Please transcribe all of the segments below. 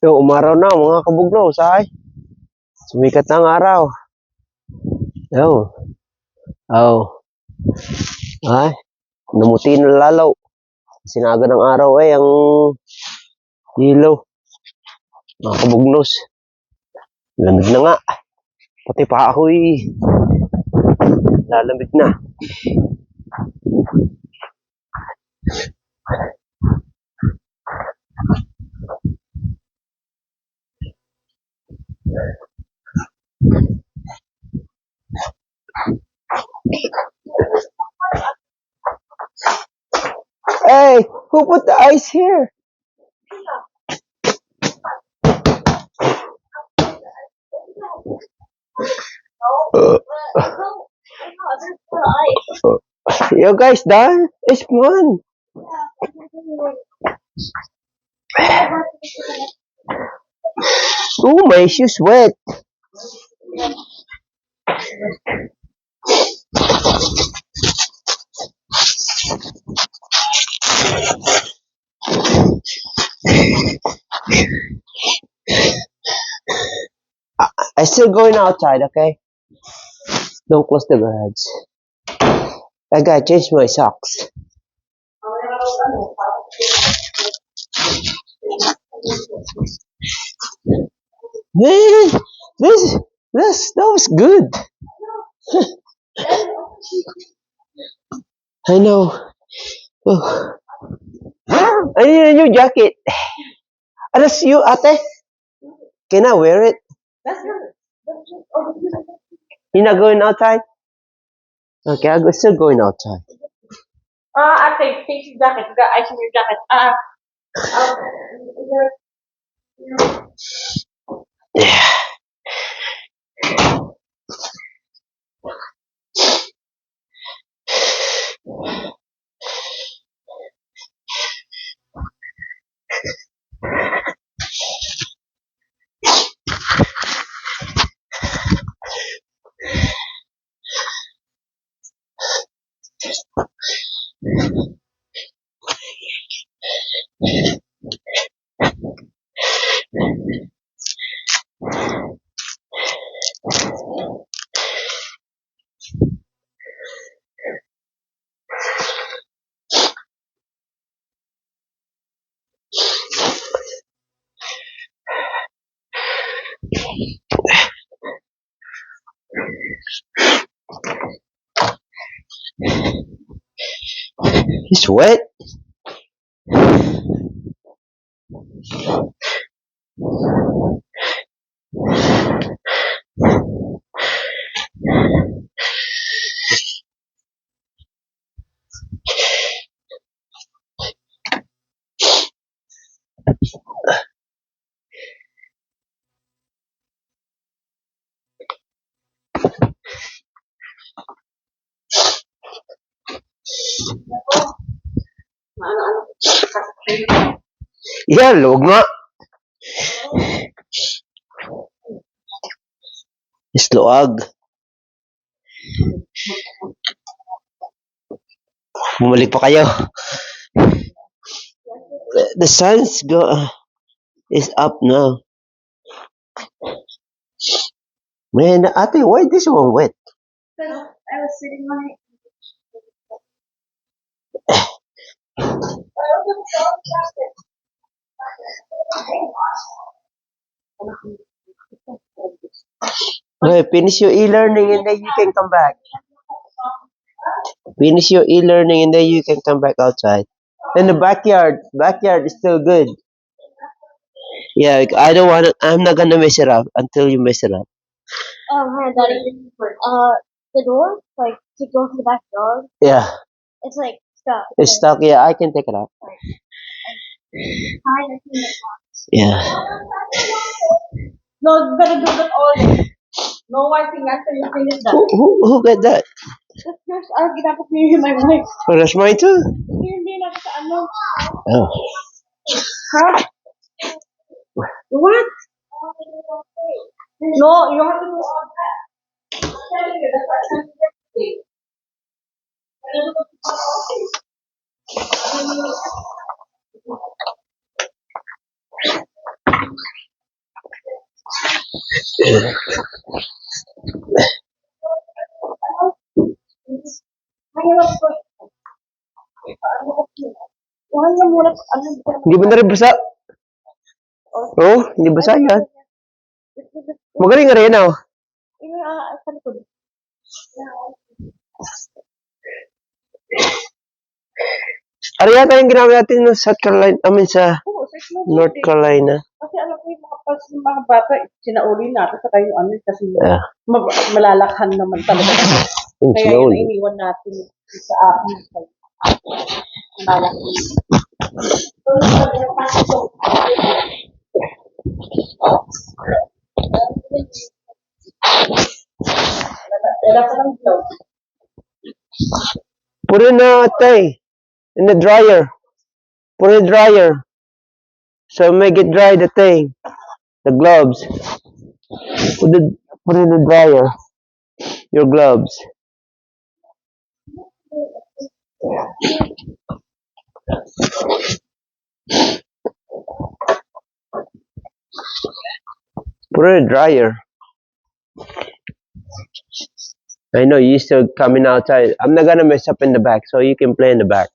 So, umaraw na mga kabugnaw, say. Sumikat na ang araw. Oh. Oh. Ay, namuti na lalaw. Sinaga ng araw ang ilaw. Mga kabugnos. Lamig na nga. Pati pa ako'y lalamig na. Hey, who put the ice here? You guys done? It's fun. Oh, my shoes wet. I still going outside, okay? Don't close the garage. I gotta change my socks. Man, that was good. I know. Oh. I need a new jacket. That's you, ate. Can I wear it? You're not going outside? Okay, I'm still going outside. Ate, take your jacket. You got ice in your jacket. Yeah. It's wet. Yeah, luwag nga. It's luwag. Bumalik pa kayo. The sun's is up now. Man, ate, why this one wet? I was sitting on it. Hey, finish your e-learning and then you can come back. Finish your e-learning and then you can come back outside. And the backyard is still good. Yeah, I don't want to, I'm not gonna mess it up until you mess it up. Hi, Daddy. The door, like, to go to the backyard, Yeah, it's, like, stuck. it's stuck. Yeah, I can take it out. Yeah. No, you better do that all. No wiping after you finish that. Who got that? That's yours. Ginapos niyo yung my wife. Oh, that's mine too? Hindi na sa ano. Oh. Huh? What? No, you have to do all that. I'm telling you, that's what I'm saying. Mahirap po. Kuhan niya muna. Ano ba? Hindi ba na rin basa? Oh, hindi basa yan. Magaling nga rin oh. Sa likod. Ano yata yung ginamit natin no, South Carolina, I mean sa Oo, sa Snow North City. Carolina. Kasi alam ko yung mga pas ng mga bata, sinauli natin sa kayo ano kasi Ah, malalakhan naman talaga. yung Kaya yun slowly. ay iniwan natin sa akin. Malaki. Wala pa lang gloves. Put it in in the dryer. Put it in the dryer. So make it dry the thing, the gloves. Put it in the dryer. Your gloves. Put it in the dryer. I know you still coming outside. I'm not gonna mess up in the back, so you can play in the back.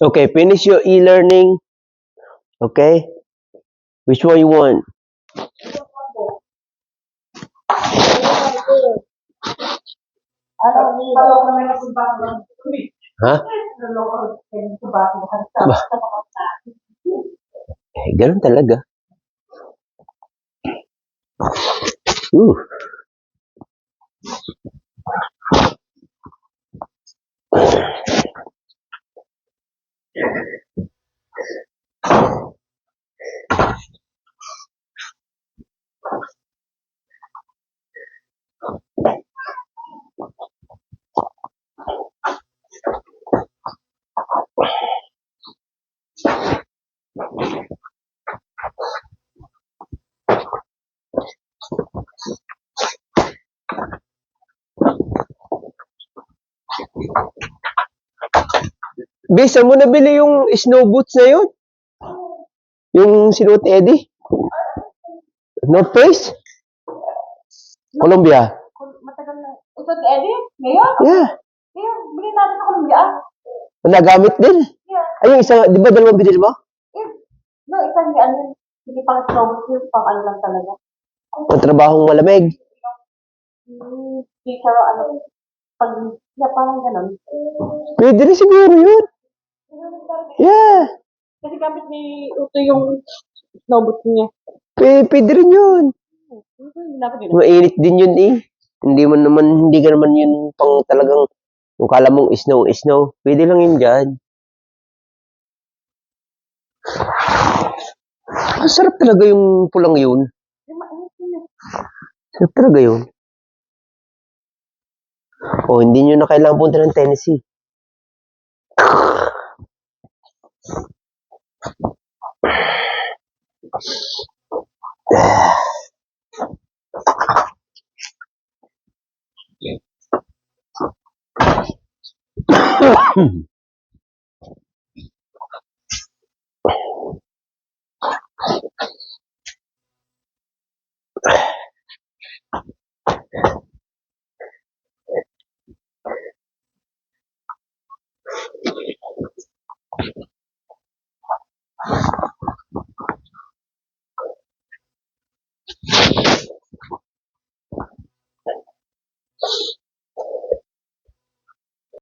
Okay, finish your e-learning. Okay, which one you want? Huh? Ganun talaga. Ooh. Bis, saan mo nabili yung snow boots na yun? Yung sinuot ni Eddie? North Face? Columbia? Matagal na. Ito si Eddie? Ngayon? Yeah. Yeah, bili natin sa Columbia. Nagamit din. Yeah. Ay, yung isa, di ba dalawang binili mo? Yeah. No, isang ano, hindi pang snow, yung pang ano lang talaga. Ang trabahong malamig. Hindi siya, ano, pag, parang ganun. Pwede rin siguro yun. Yeah. Kasi gamit ni Uto yung snowboot niya. Pwede rin yun. Hindi na ako din. Mainit din yun eh. Hindi ka naman yun pang talagang, kung kala mong snow. Pwede lang yun dyan. Ang sarap talaga yung pulang yun. Sarap talaga yun. Oh, hindi nyo na kailangan punta ng Tennessee.